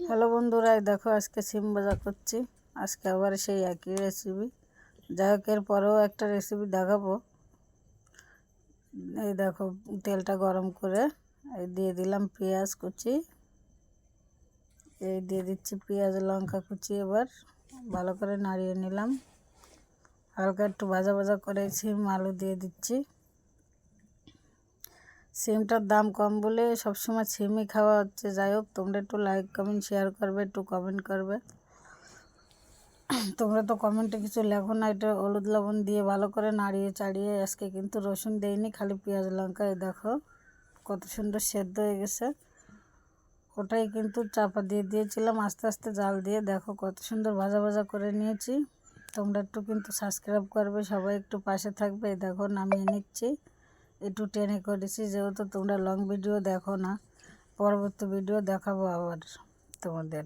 Hello বন্ধুরা, এই দেখো আজকে সিম ভাজা করছি। আজকে আবার সেই একই রেসিপি। যাই হোক, এর পরেও একটা রেসিপি দেখাবো। এই দেখো, তেলটা গরম করে এই দিয়ে দিলাম পেঁয়াজ কুচি, এই দিয়ে দিচ্ছি পেঁয়াজ লঙ্কা কুচি। এবার ভালো করে নাড়িয়ে নিলাম, হালকা একটু ভাজা ভাজা করে সিম আলু দিয়ে দিচ্ছি। সিমটার দাম কম বলে সবসময় সিমই খাওয়া হচ্ছে। যাই হোক, তোমরা একটু লাইক কমেন্ট শেয়ার করবে, একটু কমেন্ট করবে। তোমরা তো কমেন্টে কিছু লেখো না। এটা হলুদ লবণ দিয়ে ভালো করে নাড়িয়ে চাড়িয়ে, আজকে কিন্তু রসুন দেইনি, খালি পেঁয়াজ লঙ্কা। এই দেখো কত সুন্দর সেদ্ধ হয়ে গেছে। ওটাই কিন্তু চাপা দিয়ে দিয়েছিলাম আস্তে আস্তে জাল দিয়ে। দেখো কত সুন্দর ভাজা ভাজা করে নিয়েছি। তোমরা একটু কিন্তু সাবস্ক্রাইব করবে, সবাই একটু পাশে থাকবে। এই দেখো নামিয়ে নিচ্ছি। একটু টেনে করেছি, যেহেতু তোমরা লং ভিডিও দেখো না। পরবর্তী ভিডিও দেখাবো আবার তোমাদের।